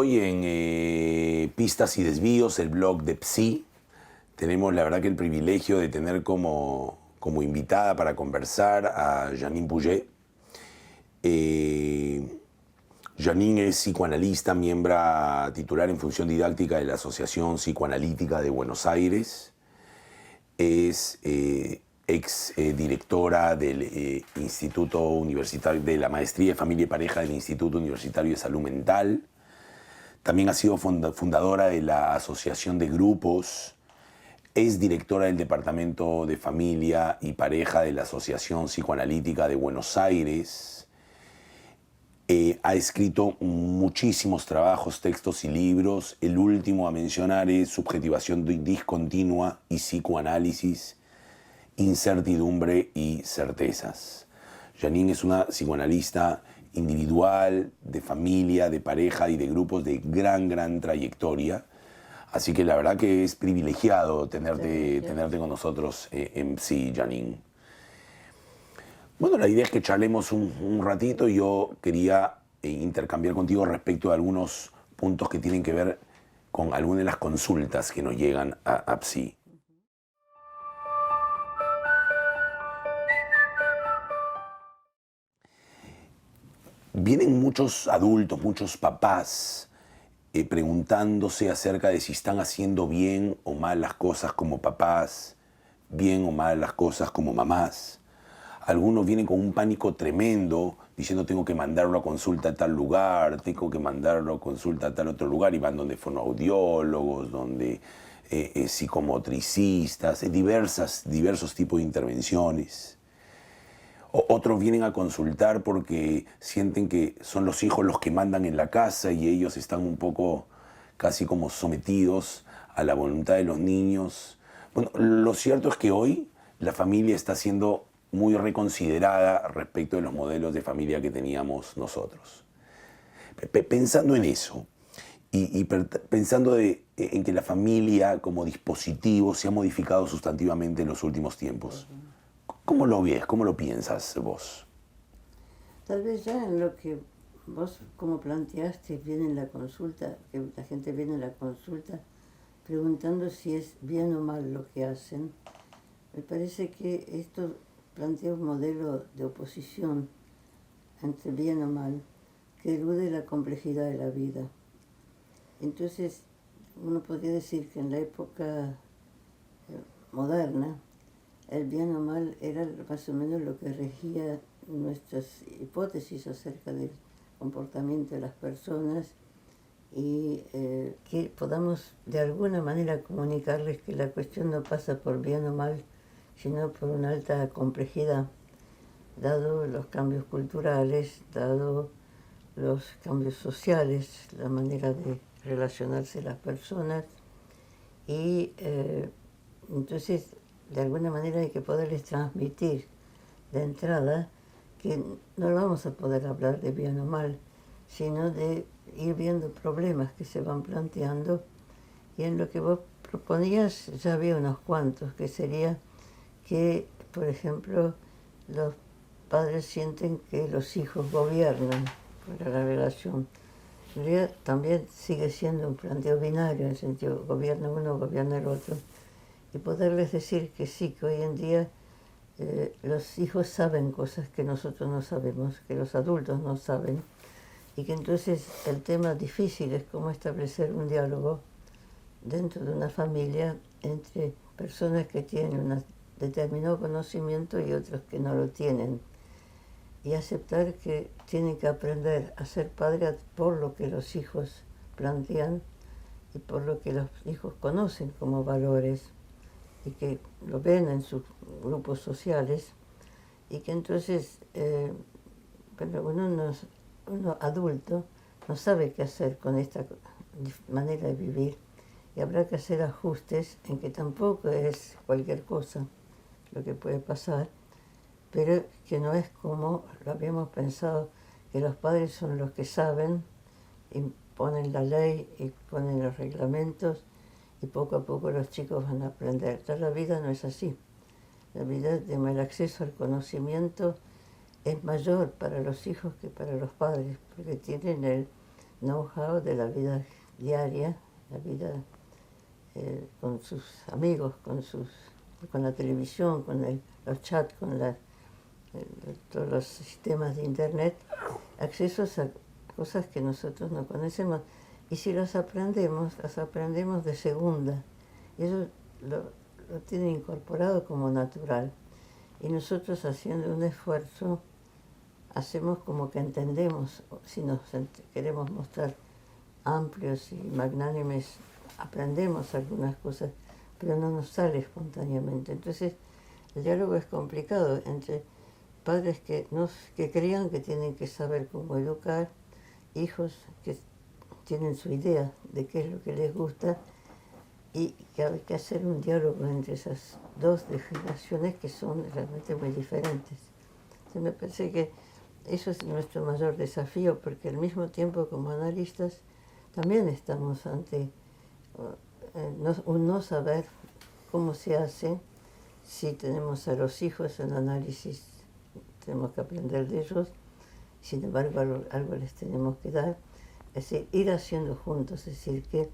hoy en Pistas y Desvíos, el blog de Psi. Tenemos la verdad que el privilegio de tener como invitada para conversar a Janine Pouget. Janine es psicoanalista, miembro titular en función didáctica de la Asociación Psicoanalítica de Buenos Aires. Es ex directora del Instituto Universitario de la Maestría de Familia y Pareja del Instituto Universitario de Salud Mental. También ha sido fundadora de la Asociación de Grupos. Es directora del Departamento de Familia y Pareja de la Asociación Psicoanalítica de Buenos Aires. Ha escrito muchísimos trabajos, textos y libros. El último a mencionar es Subjetivación Discontinua y Psicoanálisis, Incertidumbre y Certezas. Janine es una psicoanalista individual, de familia, de pareja y de grupos de gran trayectoria. Así que la verdad que es privilegiado tenerte con nosotros en Psi, Janine. Bueno, la idea es que charlemos un ratito y yo quería intercambiar contigo respecto de algunos puntos que tienen que ver con algunas de las consultas que nos llegan a Psi. Vienen muchos adultos, muchos papás preguntándose acerca de si están haciendo bien o mal las cosas como papás, bien o mal las cosas como mamás. Algunos vienen con un pánico tremendo, diciendo tengo que mandarlo a consulta a tal lugar, tengo que mandarlo a consulta a tal otro lugar, y van donde fonoaudiólogos, donde psicomotricistas, diversos tipos de intervenciones. Otros vienen a consultar porque sienten que son los hijos los que mandan en la casa y ellos están un poco casi como sometidos a la voluntad de los niños. Bueno, lo cierto es que hoy la familia está siendo muy reconsiderada respecto de los modelos de familia que teníamos nosotros. Pensando en eso y pensando en que la familia como dispositivo se ha modificado sustantivamente en los últimos tiempos, ¿cómo lo ves? ¿Cómo lo piensas vos? Tal vez ya en lo que vos como planteaste viene en la consulta, que la gente viene a la consulta preguntando si es bien o mal lo que hacen. Me parece que esto plantea un modelo de oposición entre bien o mal que elude la complejidad de la vida. Entonces, uno podría decir que en la época moderna, el bien o mal era más o menos lo que regía nuestras hipótesis acerca del comportamiento de las personas y que podamos de alguna manera comunicarles que la cuestión no pasa por bien o mal, sino por una alta complejidad, dado los cambios culturales, dado los cambios sociales, la manera de relacionarse las personas y entonces de alguna manera hay que poderles transmitir de entrada que no vamos a poder hablar de bien o mal, sino de ir viendo problemas que se van planteando, y en lo que vos proponías ya había unos cuantos, que sería que, por ejemplo, los padres sienten que los hijos gobiernan para la relación. En realidad también sigue siendo un planteo binario, en el sentido gobierna uno, gobierna el otro, y poderles decir que sí, que hoy en día los hijos saben cosas que nosotros no sabemos, que los adultos no saben, y que entonces el tema difícil es cómo establecer un diálogo dentro de una familia entre personas que tienen un determinado conocimiento y otros que no lo tienen, y aceptar que tienen que aprender a ser padres por lo que los hijos plantean y por lo que los hijos conocen como valores y que lo ven en sus grupos sociales, y que entonces uno adulto no sabe qué hacer con esta manera de vivir, y habrá que hacer ajustes en que tampoco es cualquier cosa lo que puede pasar, pero que no es como lo habíamos pensado, que los padres son los que saben, imponen la ley y ponen los reglamentos, y poco a poco los chicos van a aprender. Ya la vida no es así. La vida, el acceso al conocimiento es mayor para los hijos que para los padres, porque tienen el know-how de la vida diaria, la vida con sus amigos, con la televisión, los chats, todos los sistemas de internet, accesos a cosas que nosotros no conocemos. Y si las aprendemos de segunda. Y eso lo tiene incorporado como natural. Y nosotros, haciendo un esfuerzo, hacemos como que entendemos. Si nos queremos mostrar amplios y magnánimes, aprendemos algunas cosas, pero no nos sale espontáneamente. Entonces, el diálogo es complicado entre padres que crean que tienen que saber cómo educar, hijos que tienen su idea de qué es lo que les gusta, y que hay que hacer un diálogo entre esas dos generaciones que son realmente muy diferentes. Entonces me parece que eso es nuestro mayor desafío, porque al mismo tiempo, como analistas, también estamos ante un no saber cómo se hace. Si tenemos a los hijos en análisis, tenemos que aprender de ellos, sin embargo algo les tenemos que dar. Es decir, ir haciendo juntos, es decir, que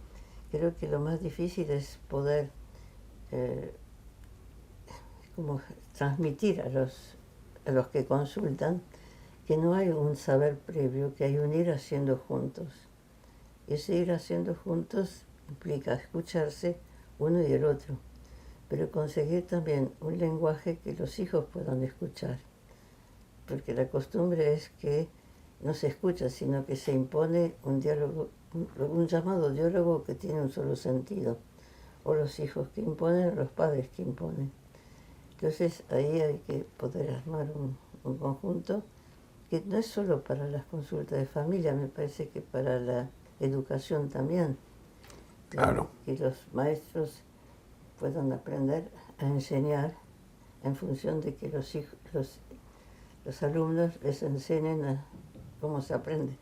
creo que lo más difícil es poder como transmitir a los que consultan que no hay un saber previo, que hay un ir haciendo juntos. Y ese ir haciendo juntos implica escucharse uno y el otro, pero conseguir también un lenguaje que los hijos puedan escuchar, porque la costumbre es que no se escucha, sino que se impone un diálogo, un llamado diálogo que tiene un solo sentido, o los hijos que imponen o los padres que imponen. Entonces ahí hay que poder armar un conjunto que no es solo para las consultas de familia, me parece que para la educación también. Claro. Que los maestros puedan aprender a enseñar en función de que los alumnos les enseñen a cómo se aprende.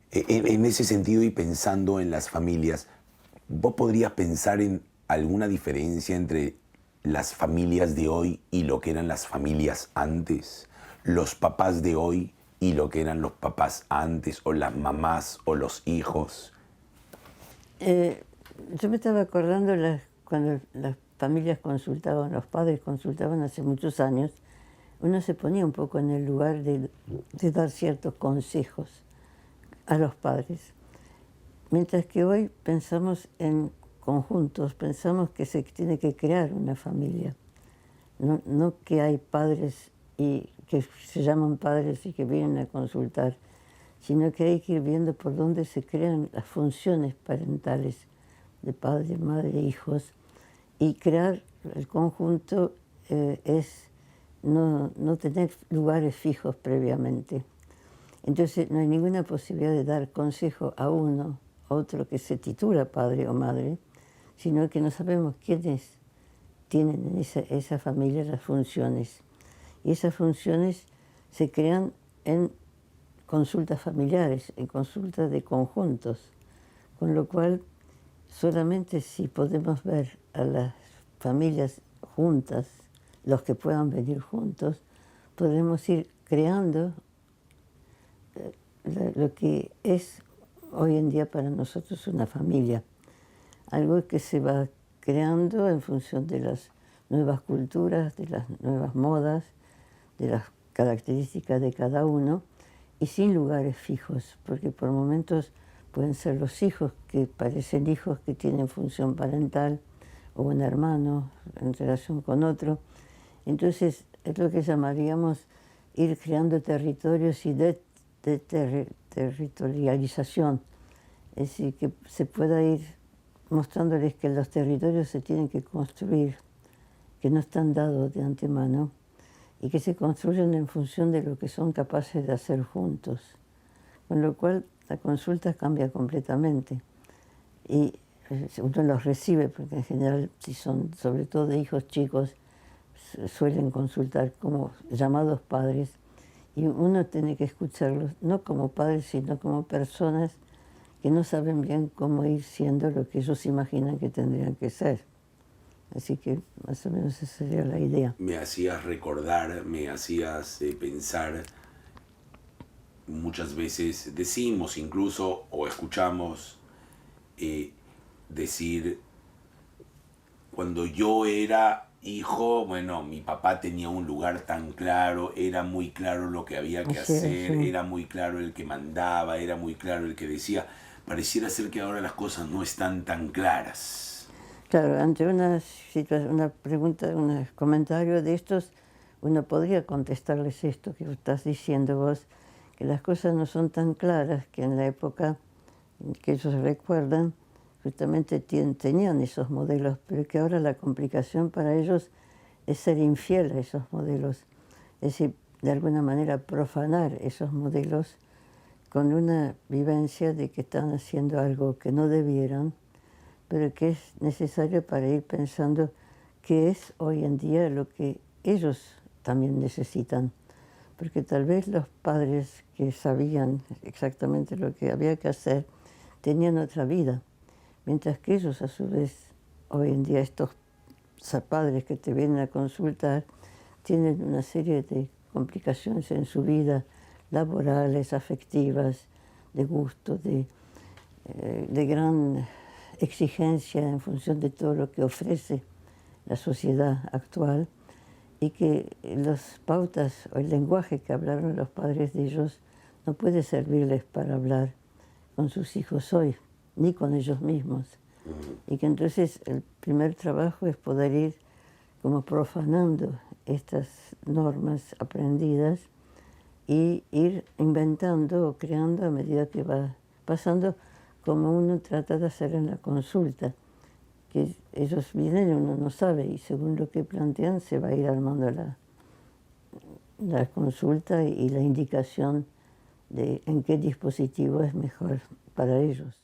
En ese sentido, y pensando en las familias, ¿vos podrías pensar en alguna diferencia entre las familias de hoy y lo que eran las familias antes? Los papás de hoy y lo que eran los papás antes, o las mamás o los hijos. Yo me estaba acordando cuando las familias consultaban, los padres consultaban hace muchos años, uno se ponía un poco en el lugar de dar ciertos consejos a los padres. Mientras que hoy pensamos en conjuntos, pensamos que se tiene que crear una familia. No que hay padres y que se llaman padres y que vienen a consultar, sino que hay que ir viendo por dónde se crean las funciones parentales de padre, madre, hijos, y crear el conjunto es no tener lugares fijos previamente. Entonces no hay ninguna posibilidad de dar consejo a uno, a otro que se titula padre o madre, sino que no sabemos quiénes tienen en esa familia las funciones. Y esas funciones se crean en consultas familiares, en consultas de conjuntos, con lo cual solamente si podemos ver a las familias juntas, los que puedan venir juntos, podremos ir creando lo que es hoy en día para nosotros una familia, algo que se va creando en función de las nuevas culturas, de las nuevas modas, de las características de cada uno, y sin lugares fijos, porque por momentos pueden ser los hijos que parecen hijos que tienen función parental, o un hermano en relación con otro. Entonces es lo que llamaríamos ir creando territorios y de territorialización, es decir, que se pueda ir mostrándoles que los territorios se tienen que construir, que no están dados de antemano, y que se construyen en función de lo que son capaces de hacer juntos. Con lo cual la consulta cambia completamente. Y uno los recibe, porque en general, si son sobre todo de hijos chicos, suelen consultar como llamados padres, y uno tiene que escucharlos, no como padres, sino como personas que no saben bien cómo ir siendo lo que ellos imaginan que tendrían que ser. Así que más o menos esa sería la idea. Me hacías recordar, me hacías pensar, muchas veces decimos incluso o escuchamos decir, cuando yo era hijo, bueno, mi papá tenía un lugar tan claro, era muy claro lo que había que Así es, hacer, sí. era muy claro el que mandaba, era muy claro el que decía. Pareciera ser que ahora las cosas no están tan claras. Claro, ante una situación, una pregunta, un comentario de estos, uno podría contestarles esto que estás diciendo vos, que las cosas no son tan claras, que en la época que ellos recuerdan, justamente tenían esos modelos, pero que ahora la complicación para ellos es ser infiel a esos modelos, es decir, de alguna manera profanar esos modelos con una vivencia de que están haciendo algo que no debieran, pero que es necesario para ir pensando qué es hoy en día lo que ellos también necesitan. Porque tal vez los padres que sabían exactamente lo que había que hacer tenían otra vida, mientras que ellos a su vez, hoy en día estos padres que te vienen a consultar, tienen una serie de complicaciones en su vida, laborales, afectivas, de gusto, de gran exigencia en función de todo lo que ofrece la sociedad actual, y que las pautas o el lenguaje que hablaron los padres de ellos no puede servirles para hablar con sus hijos hoy, ni con ellos mismos. Y que entonces el primer trabajo es poder ir como profanando estas normas aprendidas y ir inventando o creando a medida que va pasando, como uno trata de hacer en la consulta, que ellos vienen y uno no sabe, y según lo que plantean se va a ir armando la consulta y la indicación de en qué dispositivo es mejor para ellos.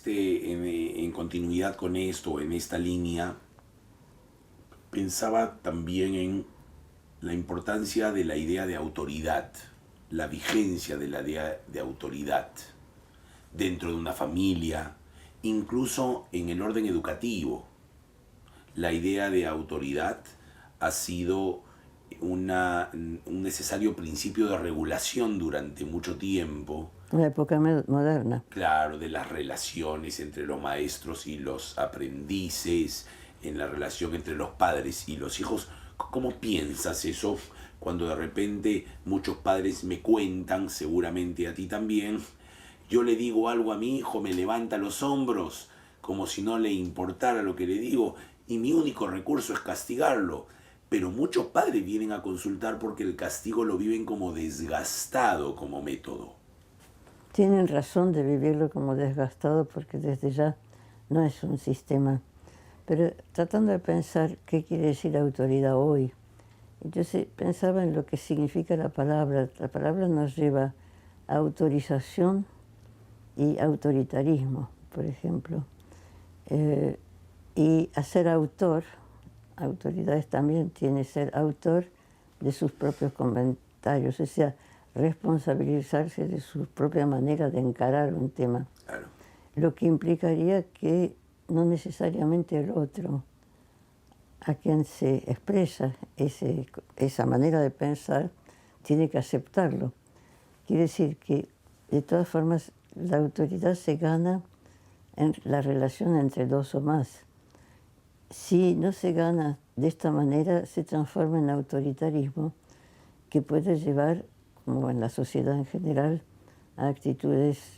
En continuidad con esto, en esta línea, pensaba también en la importancia de la idea de autoridad, la vigencia de la idea de autoridad dentro de una familia, incluso en el orden educativo. La idea de autoridad ha sido un necesario principio de regulación durante mucho tiempo. La época moderna. Claro, de las relaciones entre los maestros y los aprendices, en la relación entre los padres y los hijos. ¿Cómo piensas eso cuando de repente muchos padres me cuentan, seguramente a ti también, yo le digo algo a mi hijo, me levanta los hombros como si no le importara lo que le digo y mi único recurso es castigarlo? Pero muchos padres vienen a consultar porque el castigo lo viven como desgastado como método. Tienen razón de vivirlo como desgastado porque desde ya no es un sistema. Pero tratando de pensar qué quiere decir autoridad hoy, entonces pensaba en lo que significa la palabra. La palabra nos lleva a autorización y autoritarismo, por ejemplo. Y a ser autor, autoridades también tiene ser autor de sus propios comentarios, o sea, responsabilizarse de su propia manera de encarar un tema. Claro. Lo que implicaría que no necesariamente el otro, a quien se expresa esa manera de pensar, tiene que aceptarlo. Quiere decir que, de todas formas, la autoridad se gana en la relación entre dos o más. Si no se gana de esta manera, se transforma en autoritarismo que puede llevar, como en la sociedad en general, a actitudes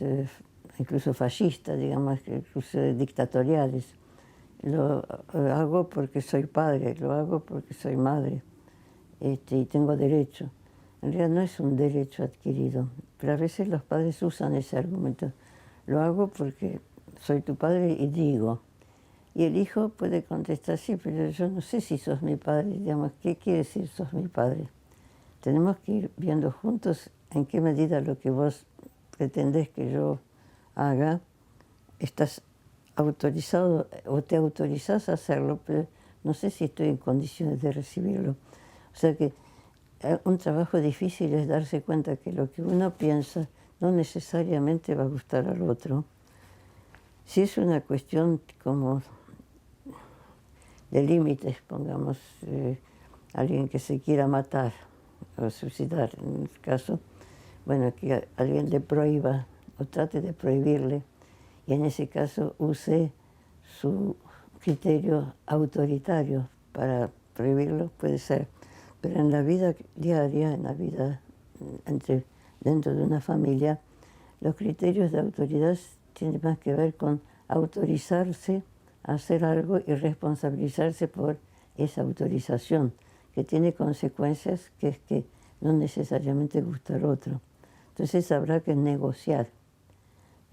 incluso fascistas, digamos, incluso dictatoriales. Lo hago porque soy padre, lo hago porque soy madre, y tengo derecho. En realidad no es un derecho adquirido, pero a veces los padres usan ese argumento. Lo hago porque soy tu padre y digo. Y el hijo puede contestar, sí, pero yo no sé si sos mi padre. Digamos, ¿qué quiere decir sos mi padre? Tenemos que ir viendo juntos en qué medida lo que vos pretendés que yo haga, estás autorizado o te autorizás a hacerlo, pero no sé si estoy en condiciones de recibirlo. O sea que un trabajo difícil es darse cuenta que lo que uno piensa no necesariamente va a gustar al otro. Si es una cuestión como de límites, pongamos, alguien que se quiera matar o suicidar, en este caso, bueno, que alguien le prohíba o trate de prohibirle, y en ese caso use su criterio autoritario para prohibirlo, puede ser. Pero en la vida diaria, en la vida dentro de una familia, los criterios de autoridad tienen más que ver con autorizarse a hacer algo y responsabilizarse por esa autorización, que tiene consecuencias que es que no necesariamente gusta al otro. Entonces habrá que negociar.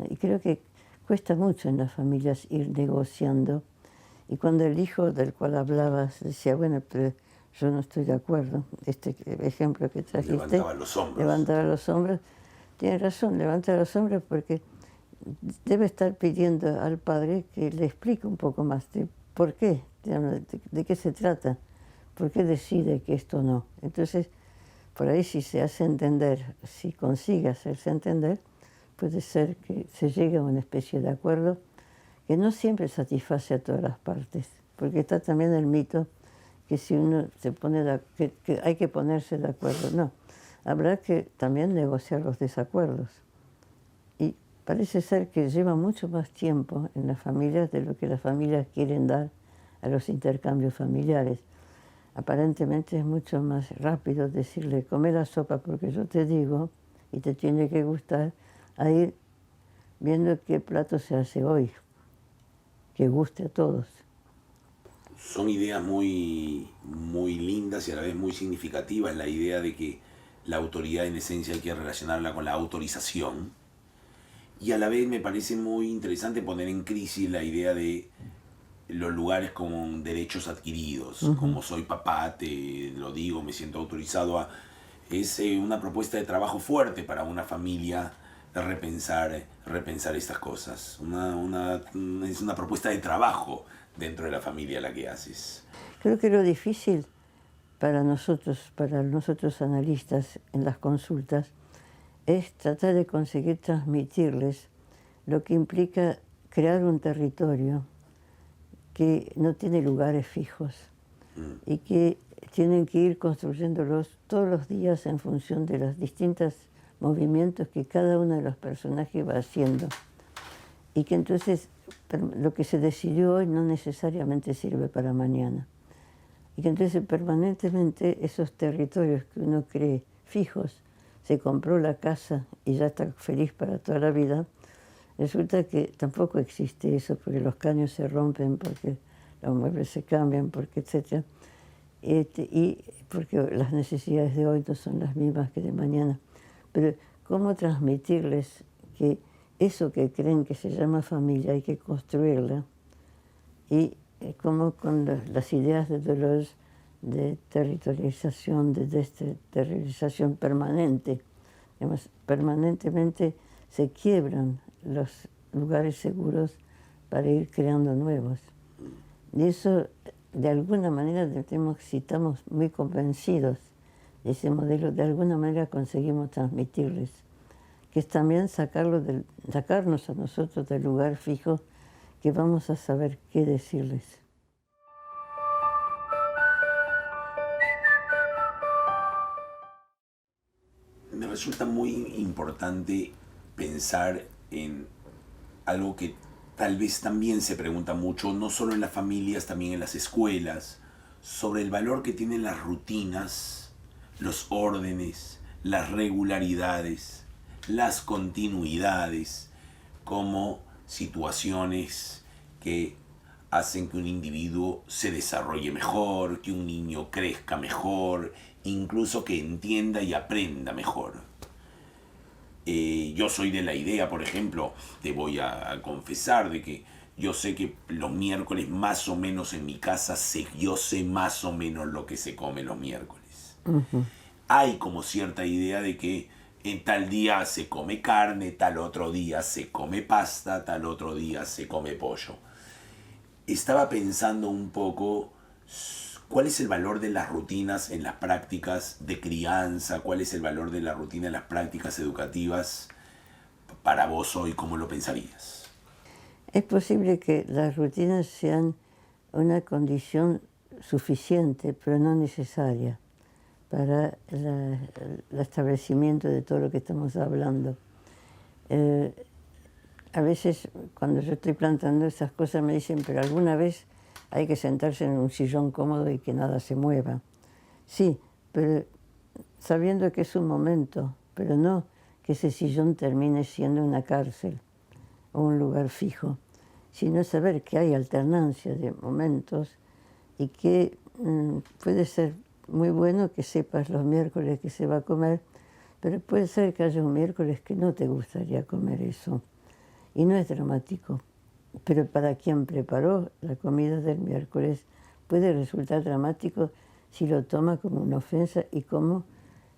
Y creo que cuesta mucho en las familias ir negociando. Y cuando el hijo del cual hablabas decía, bueno, pero yo no estoy de acuerdo, este ejemplo que trajiste, levantaba los hombros, tiene razón, levanta los hombros porque debe estar pidiendo al padre que le explique un poco más de por qué, de qué se trata, por qué decide que esto no. Entonces, por ahí si se hace entender, si consigue hacerse entender, puede ser que se llegue a una especie de acuerdo que no siempre satisface a todas las partes, porque está también el mito que si uno se pone que hay que ponerse de acuerdo. No, habrá que también negociar los desacuerdos. Y parece ser que lleva mucho más tiempo en las familias de lo que las familias quieren dar a los intercambios familiares. Aparentemente es mucho más rápido decirle, come la sopa porque yo te digo y te tiene que gustar, a ir viendo qué plato se hace hoy, que guste a todos. Son ideas muy, muy lindas y a la vez muy significativas. La idea de que la autoridad en esencia hay que relacionarla con la autorización. Y a la vez me parece muy interesante poner en crisis la idea de los lugares con derechos adquiridos. Como soy papá, te lo digo, me siento autorizado a... Es una propuesta de trabajo fuerte para una familia repensar estas cosas. Es una propuesta de trabajo dentro de la familia la que haces. Creo que lo difícil para nosotros analistas en las consultas, es tratar de conseguir transmitirles lo que implica crear un territorio que no tiene lugares fijos y que tienen que ir construyéndolos todos los días en función de los distintos movimientos que cada uno de los personajes va haciendo. Y que entonces lo que se decidió hoy no necesariamente sirve para mañana. Y que entonces permanentemente esos territorios que uno cree fijos, se compró la casa y ya está feliz para toda la vida, resulta que tampoco existe eso, porque los caños se rompen, porque los muebles se cambian, porque etc. Y porque las necesidades de hoy no son las mismas que de mañana. Pero ¿cómo transmitirles que eso que creen que se llama familia hay que construirla? Y como con las ideas de Deleuze de territorialización, de desterritorialización permanente. Además, permanentemente se quiebran los lugares seguros para ir creando nuevos. Y eso, de alguna manera, si estamos muy convencidos de ese modelo, de alguna manera conseguimos transmitirles, que es también sacarnos a nosotros del lugar fijo, que vamos a saber qué decirles. Me resulta muy importante pensar en algo que tal vez también se pregunta mucho, no solo en las familias, también en las escuelas, sobre el valor que tienen las rutinas, los órdenes, las regularidades, las continuidades, como situaciones que hacen que un individuo se desarrolle mejor, que un niño crezca mejor, incluso que entienda y aprenda mejor. Yo soy de la idea, por ejemplo, te voy a confesar de que yo sé que los miércoles más o menos en mi casa yo sé más o menos lo que se come los miércoles. Hay como cierta idea de que en tal día se come carne, tal otro día se come pasta, tal otro día se come pollo. Estaba pensando un poco cuál es el valor de las rutinas en las prácticas de crianza, cuál es el valor de la rutina en las prácticas educativas para vos hoy, ¿cómo lo pensarías? Es posible que las rutinas sean una condición suficiente, pero no necesaria, para el establecimiento de todo lo que estamos hablando. A veces cuando yo estoy planteando esas cosas me dicen, pero alguna vez hay que sentarse en un sillón cómodo y que nada se mueva. Sí, pero sabiendo que es un momento, pero no que ese sillón termine siendo una cárcel o un lugar fijo, sino saber que hay alternancia de momentos y que puede ser muy bueno que sepas los miércoles que se va a comer, pero puede ser que haya un miércoles que no te gustaría comer eso. Y no es dramático, pero para quien preparó la comida del miércoles puede resultar dramático si lo toma como una ofensa y como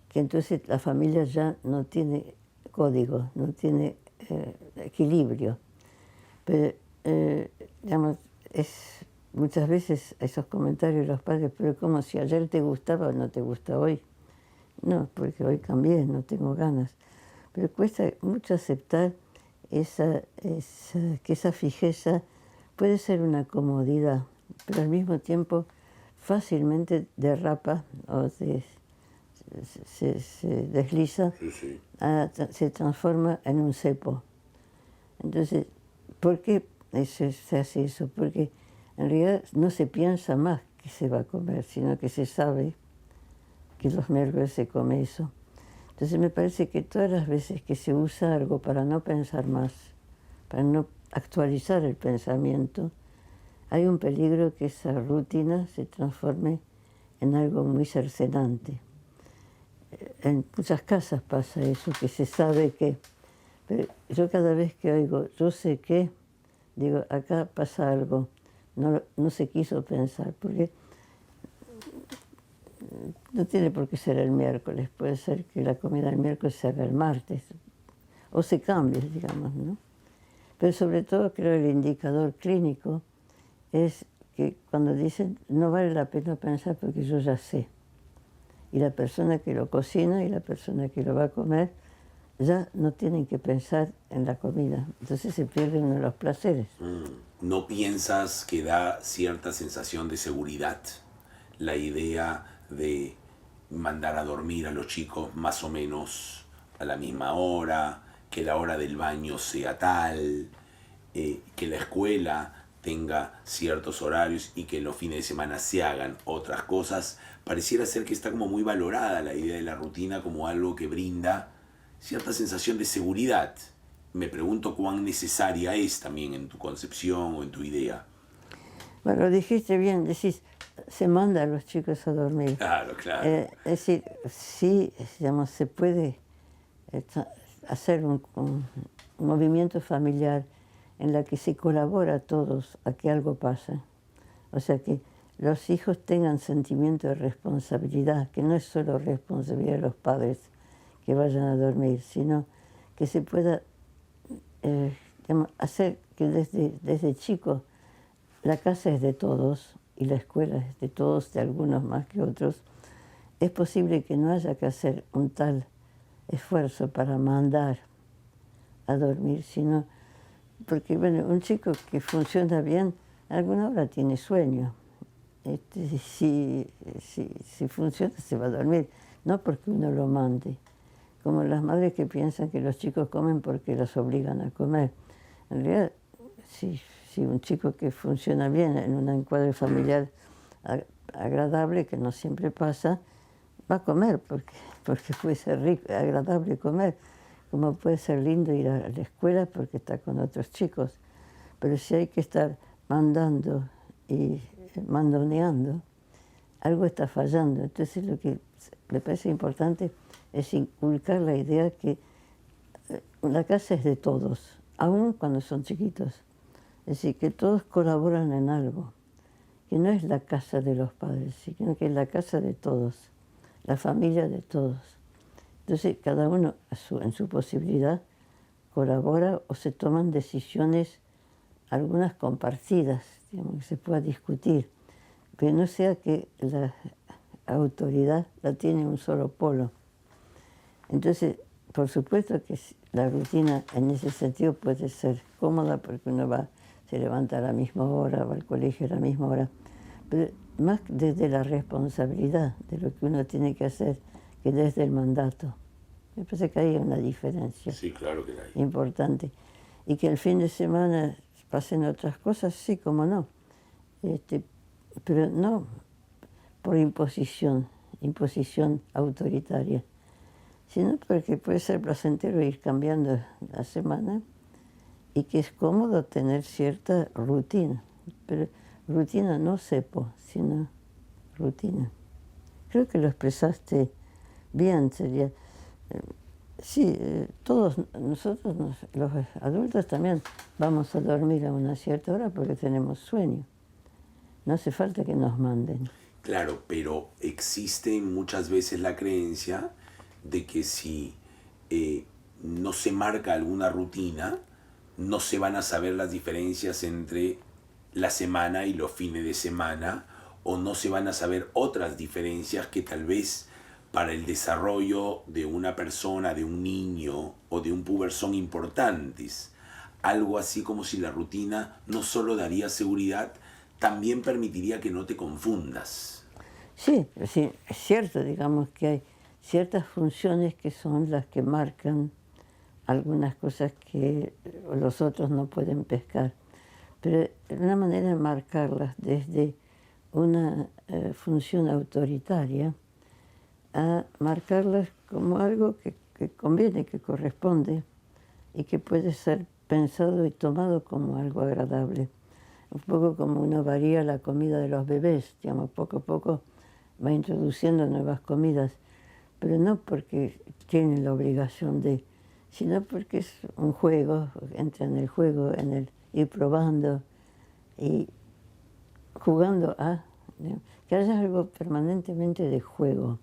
que entonces la familia ya no tiene código, no tiene equilibrio. Pero, digamos, muchas veces esos comentarios de los padres, pero como si ayer te gustaba o no te gusta hoy. No, porque hoy cambié, no tengo ganas. Pero cuesta mucho aceptar que esa fijeza puede ser una comodidad, pero al mismo tiempo fácilmente derrapa o se desliza, Sí. se transforma en un cepo. Entonces, ¿por qué se hace eso? Porque en realidad no se piensa más que se va a comer, sino que se sabe que los miércoles se come eso. Entonces me parece que todas las veces que se usa algo para no pensar más, para no actualizar el pensamiento, hay un peligro que esa rutina se transforme en algo muy cercenante. En muchas casas pasa eso, que se sabe que... Pero yo cada vez que oigo, yo sé que, digo, acá pasa algo, no se quiso pensar, porque no tiene por qué ser el miércoles, puede ser que la comida del miércoles sea el martes, o se cambie, digamos, ¿no? Pero sobre todo creo el indicador clínico es que cuando dicen no vale la pena pensar porque yo ya sé. Y la persona que lo cocina y la persona que lo va a comer ya no tienen que pensar en la comida. Entonces se pierden uno de los placeres. ¿No piensas que da cierta sensación de seguridad la idea de mandar a dormir a los chicos más o menos a la misma hora, que la hora del baño sea tal, que la escuela tenga ciertos horarios y que los fines de semana se hagan otras cosas? Pareciera ser que está como muy valorada la idea de la rutina como algo que brinda cierta sensación de seguridad. Me pregunto cuán necesaria es también en tu concepción o en tu idea. Bueno, dijiste bien, decís, se manda a los chicos a dormir. Claro, claro. Es decir, sí, digamos, se puede hacer un movimiento familiar en la que se colabora a todos a que algo pase. O sea, que los hijos tengan sentimiento de responsabilidad, que no es solo responsabilidad de los padres que vayan a dormir, sino que se pueda digamos, hacer que desde chicos la casa es de todos y la escuela es de todos, de algunos más que otros. Es posible que no haya que hacer un tal esfuerzo para mandar a dormir, sino porque bueno, un chico que funciona bien, a alguna hora tiene sueño. Si funciona, se va a dormir, no porque uno lo mande. Como las madres que piensan que los chicos comen porque los obligan a comer. En realidad, si un chico que funciona bien en un encuadre familiar agradable, que no siempre pasa, va a comer porque puede ser rico, agradable comer, como puede ser lindo ir a la escuela porque está con otros chicos. Pero si hay que estar mandando y mandoneando, algo está fallando. Entonces lo que me parece importante es inculcar la idea que la casa es de todos, aun cuando son chiquitos. Es decir, que todos colaboran en algo, que no es la casa de los padres, sino que es la casa de todos, la familia de todos. Entonces cada uno en su posibilidad colabora o se toman decisiones, algunas compartidas, digamos, que se pueda discutir, pero no sea que la autoridad la tiene un solo polo. Entonces, por supuesto que la rutina en ese sentido puede ser cómoda porque uno se levanta a la misma hora, va al colegio a la misma hora, pero más desde la responsabilidad de lo que uno tiene que hacer que desde el mandato. Me parece que hay una diferencia Sí, claro que la hay. importante. Y que el fin de semana pasen otras cosas, sí, como no. Pero no por imposición autoritaria, sino porque puede ser placentero ir cambiando la semana y que es cómodo tener cierta rutina. Pero rutina no cepo, sino rutina. Creo que lo expresaste bien, sería... Sí, todos nosotros, los adultos también, vamos a dormir a una cierta hora porque tenemos sueño. No hace falta que nos manden. Claro, pero existe muchas veces la creencia de que si no se marca alguna rutina, no se van a saber las diferencias entre la semana y los fines de semana, o no se van a saber otras diferencias que tal vez para el desarrollo de una persona, de un niño o de un puber son importantes. Algo así como si la rutina no solo daría seguridad, también permitiría que no te confundas. Sí, sí, es cierto, digamos que hay ciertas funciones que son las que marcan algunas cosas que los otros no pueden pescar. Pero una manera de marcarlas desde una función autoritaria a marcarlas como algo que conviene, que corresponde y que puede ser pensado y tomado como algo agradable. Un poco como uno varía la comida de los bebés, digamos, poco a poco va introduciendo nuevas comidas, pero no porque tienen la obligación de, sino porque es un juego, entra en el juego, en el ir probando y jugando a, ¿no? Que haya algo permanentemente de juego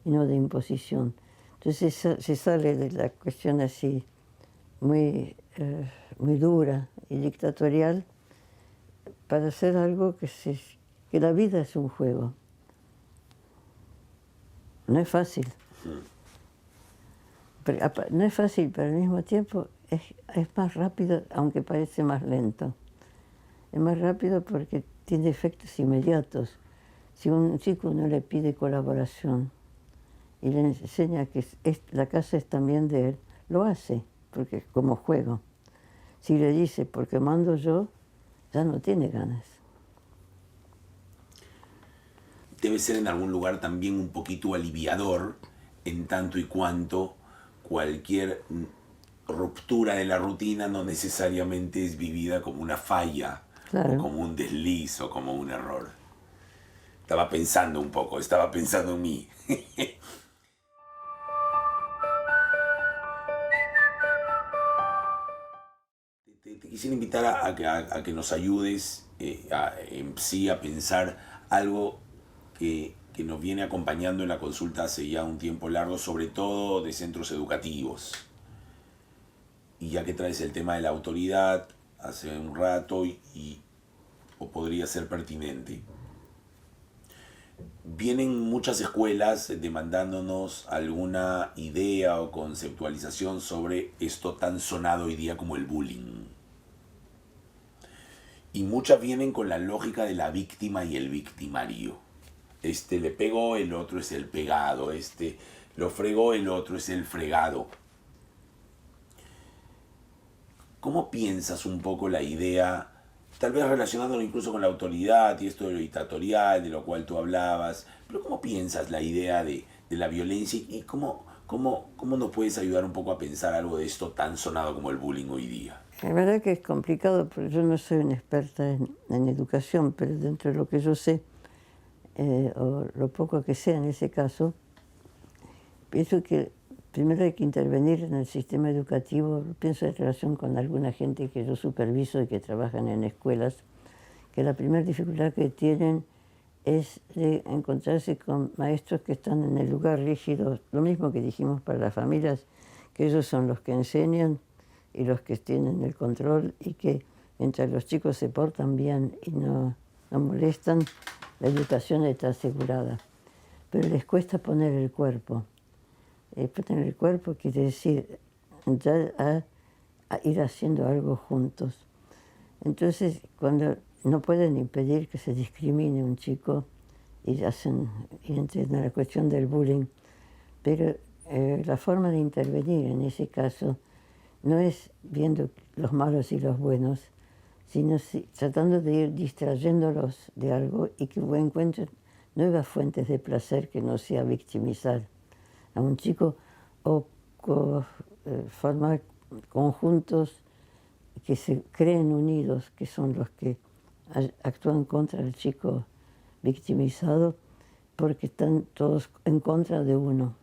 y no de imposición. Entonces se sale de la cuestión así muy dura y dictatorial para hacer algo que la vida es un juego. No es fácil. Pero, no es fácil, pero al mismo tiempo es más rápido, aunque parece más lento. Es más rápido porque tiene efectos inmediatos. Si un chico no le pide colaboración y le enseña que la casa es también de él, lo hace, porque como juego. Si le dice, porque mando yo, ya no tiene ganas. Debe ser en algún lugar también un poquito aliviador, en tanto y cuanto cualquier ruptura de la rutina no necesariamente es vivida como una falla, Claro. o como un desliz, o como un error. Estaba pensando un poco, estaba pensando en mí. Te quisiera invitar a que nos ayudes en sí a pensar algo que nos viene acompañando en la consulta hace ya un tiempo largo, sobre todo de centros educativos. Y ya que traes el tema de la autoridad hace un rato o podría ser pertinente. Vienen muchas escuelas demandándonos alguna idea o conceptualización sobre esto tan sonado hoy día como el bullying. Y muchas vienen con la lógica de la víctima y el victimario. Este le pegó, el otro es el pegado. Este lo fregó, el otro es el fregado. ¿Cómo piensas un poco la idea, tal vez relacionándolo incluso con la autoridad y esto de lo dictatorial, de lo cual tú hablabas, pero cómo piensas la idea de la violencia y cómo nos puedes ayudar un poco a pensar algo de esto tan sonado como el bullying hoy día? La verdad que es complicado, porque yo no soy una experta en educación, pero dentro de lo que yo sé, o lo poco que sé en ese caso, pienso que primero hay que intervenir en el sistema educativo, pienso en relación con alguna gente que yo superviso y que trabajan en escuelas, que la primera dificultad que tienen es de encontrarse con maestros que están en el lugar rígido, lo mismo que dijimos para las familias, que ellos son los que enseñan y los que tienen el control, y que mientras los chicos se portan bien y no molestan, la educación está asegurada. Pero les cuesta poner el cuerpo. poner el cuerpo quiere decir entrar a ir haciendo algo juntos. Entonces, cuando no pueden impedir que se discrimine un chico y entran a la cuestión del bullying, pero la forma de intervenir en ese caso no es viendo los malos y los buenos, sino tratando de ir distrayéndolos de algo y que encuentren nuevas fuentes de placer que no sea victimizar a un chico o formar conjuntos que se creen unidos, que son los que actúan contra el chico victimizado porque están todos en contra de uno.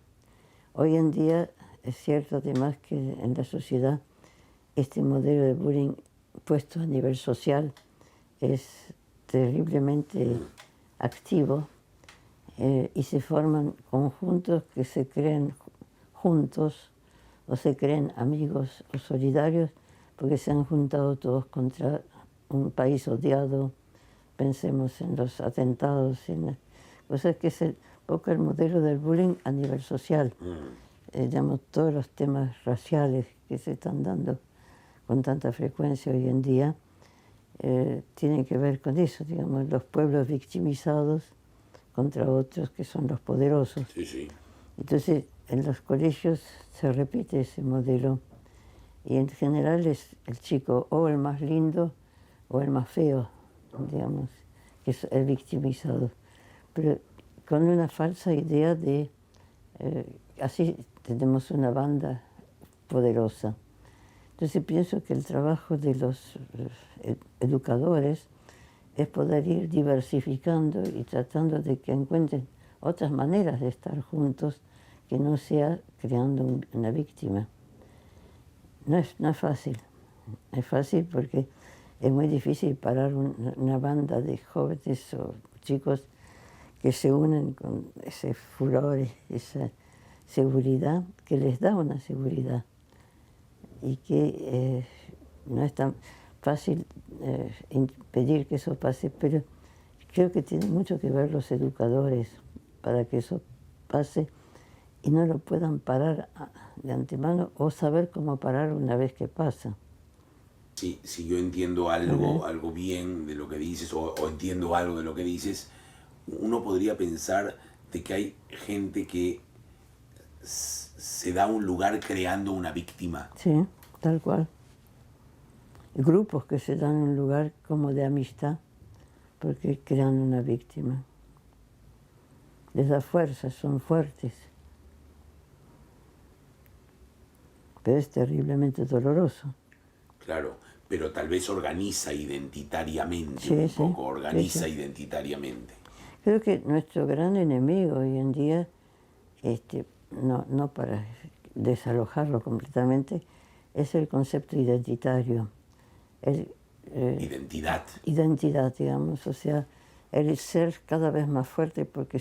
Hoy en día es cierto además que en la sociedad este modelo de bullying puesto a nivel social es terriblemente activo y se forman conjuntos que se creen juntos o se creen amigos o solidarios porque se han juntado todos contra un país odiado. Pensemos en los atentados, en las cosas que es un poco el modelo del bullying a nivel social. Digamos, todos los temas raciales que se están dando con tanta frecuencia hoy en día tienen que ver con eso, digamos, los pueblos victimizados contra otros que son los poderosos. Sí, sí. Entonces, en los colegios se repite ese modelo y en general es el chico o el más lindo o el más feo, digamos, que es el victimizado, pero con una falsa idea de así tenemos una banda poderosa. Entonces pienso que el trabajo de los educadores es poder ir diversificando y tratando de que encuentren otras maneras de estar juntos que no sea creando una víctima. No es fácil, es fácil porque es muy difícil parar una banda de jóvenes o chicos que se unen con ese furor, esa seguridad que les da una seguridad y que no es tan fácil impedir que eso pase, pero creo que tiene mucho que ver los educadores para que eso pase y no lo puedan parar de antemano o saber cómo parar una vez que pasa. Sí, si yo entiendo algo bien de lo que dices o entiendo algo de lo que dices, uno podría pensar de que hay gente que se da un lugar creando una víctima. Sí, tal cual. Grupos que se dan un lugar como de amistad porque crean una víctima. Les da fuerza, son fuertes. Pero es terriblemente doloroso. Claro, pero tal vez organiza identitariamente Sí, un sí, poco, organiza sí. identitariamente. Creo que nuestro gran enemigo hoy en día, no para desalojarlo completamente, es el concepto identitario. Identidad. Identidad, digamos, o sea, el ser cada vez más fuerte porque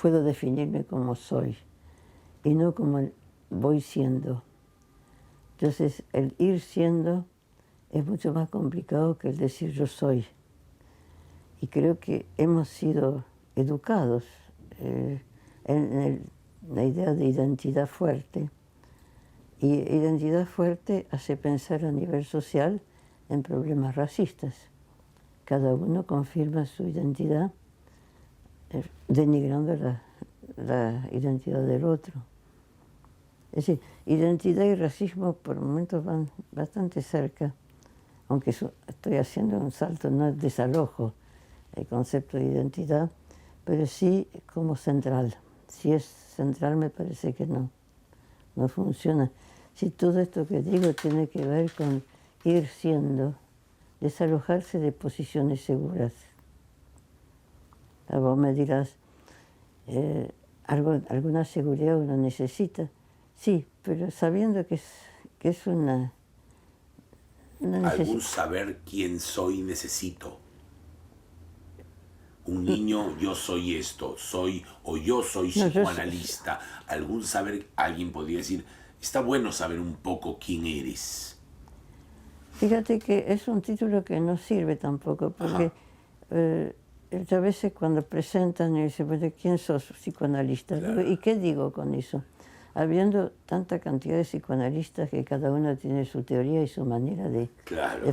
puedo definirme como soy y no como voy siendo. Entonces, el ir siendo es mucho más complicado que el decir yo soy. Y creo que hemos sido educados en la idea de identidad fuerte. Y identidad fuerte hace pensar a nivel social en problemas racistas. Cada uno confirma su identidad denigrando la identidad del otro. Es decir, identidad y racismo por momentos van bastante cerca, aunque estoy haciendo un salto, no desalojo el concepto de identidad, pero sí como central. Si es central me parece que no funciona. Si todo esto que digo tiene que ver con ir siendo, desalojarse de posiciones seguras. Vos me dirás, alguna seguridad uno necesita, sí, pero sabiendo que es una Algún saber quién soy necesito. Un niño, yo soy esto, yo soy psicoanalista. Algún saber, alguien podría decir, está bueno saber un poco quién eres. Fíjate que es un título que no sirve tampoco, porque a veces cuando presentan y dicen, bueno, ¿quién sos psicoanalista? Claro. ¿Y qué digo con eso? Habiendo tanta cantidad de psicoanalistas que cada uno tiene su teoría y su manera de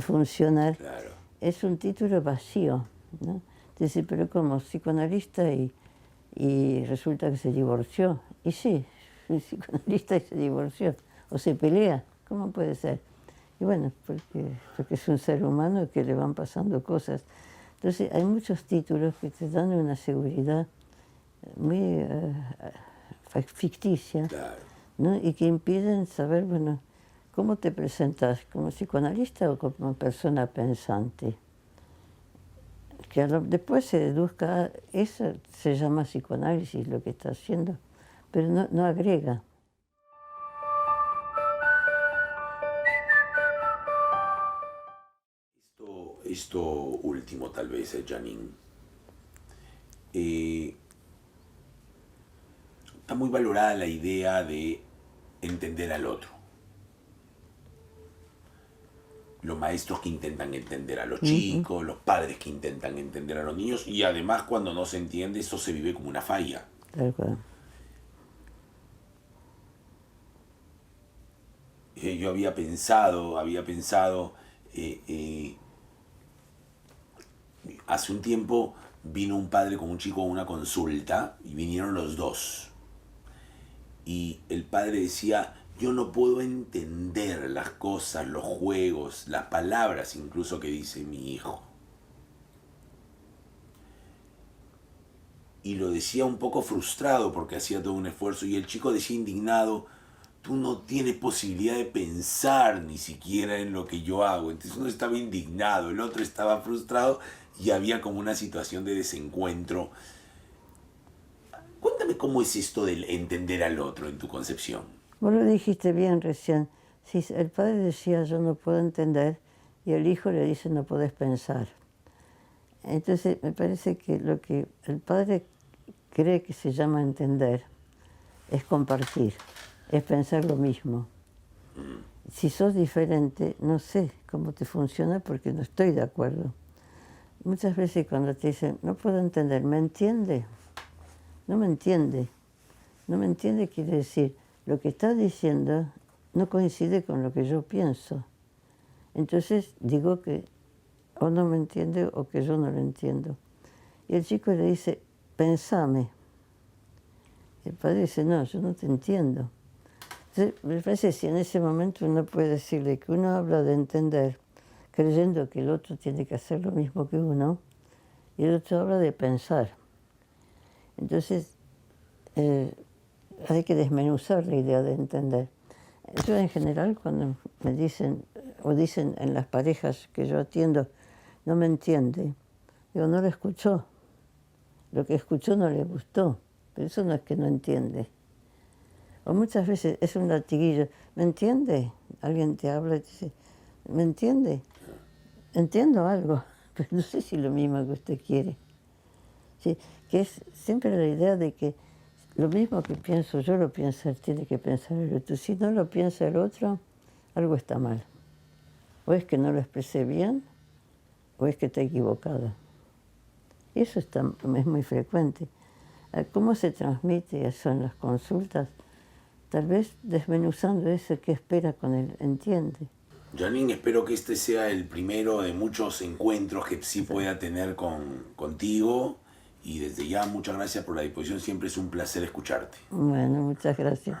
funcionar, Claro. es un título vacío, ¿no? Dice, pero como psicoanalista y resulta que se divorció. Y sí, es psicoanalista y se divorció. O se pelea, ¿cómo puede ser? Y bueno, porque es un ser humano que le van pasando cosas. Entonces hay muchos títulos que te dan una seguridad muy ficticia, Claro. ¿no? Y que impiden saber, bueno, cómo te presentas, como psicoanalista o como persona pensante. Que después se deduzca, eso se llama psicoanálisis lo que está haciendo, pero no agrega. Esto último tal vez, Janine. Está muy valorada la idea de entender al otro. Los maestros que intentan entender a los chicos, los padres que intentan entender a los niños, y además cuando no se entiende eso se vive como una falla. Tal cual. Yo había pensado hace un tiempo vino un padre con un chico a una consulta y vinieron los dos. Y el padre decía, yo no puedo entender las cosas, los juegos, las palabras incluso que dice mi hijo. Y lo decía un poco frustrado porque hacía todo un esfuerzo y el chico decía indignado, tú no tienes posibilidad de pensar ni siquiera en lo que yo hago. Entonces uno estaba indignado, el otro estaba frustrado y había como una situación de desencuentro. Cuéntame cómo es esto del entender al otro en tu concepción. Vos lo dijiste bien recién. Si el padre decía yo no puedo entender y el hijo le dice no podés pensar. Entonces me parece que lo que el padre cree que se llama entender es compartir, es pensar lo mismo. Si sos diferente, no sé cómo te funciona porque no estoy de acuerdo. Muchas veces cuando te dicen, no puedo entender, ¿me entiende? No me entiende. No me entiende quiere decir, lo que estás diciendo no coincide con lo que yo pienso. Entonces digo que o no me entiende o que yo no lo entiendo. Y el chico le dice, pensame. El padre dice, no, yo no te entiendo. Entonces, me parece que si en ese momento uno puede decirle que uno habla de entender, creyendo que el otro tiene que hacer lo mismo que uno, y el otro habla de pensar. Entonces, hay que desmenuzar la idea de entender. Yo en general cuando me dicen, o dicen en las parejas que yo atiendo, no me entiende, digo, no lo escuchó. Lo que escuchó no le gustó, pero eso no es que no entiende. O muchas veces es un latiguillo, ¿me entiende? Alguien te habla y te dice, ¿me entiende? Entiendo algo, pero no sé si lo mismo que usted quiere. Sí, que es siempre la idea de que lo mismo que pienso yo lo piensa él, tiene que pensar el otro. Si no lo piensa el otro, algo está mal. O es que no lo expresé bien, o es que está equivocado. Y eso es muy frecuente. ¿Cómo se transmite eso en las consultas? Tal vez desmenuzando eso que espera con él, entiende. Janine, espero que este sea el primero de muchos encuentros que sí pueda tener contigo. Y desde ya, muchas gracias por la disposición. Siempre es un placer escucharte. Bueno, muchas gracias.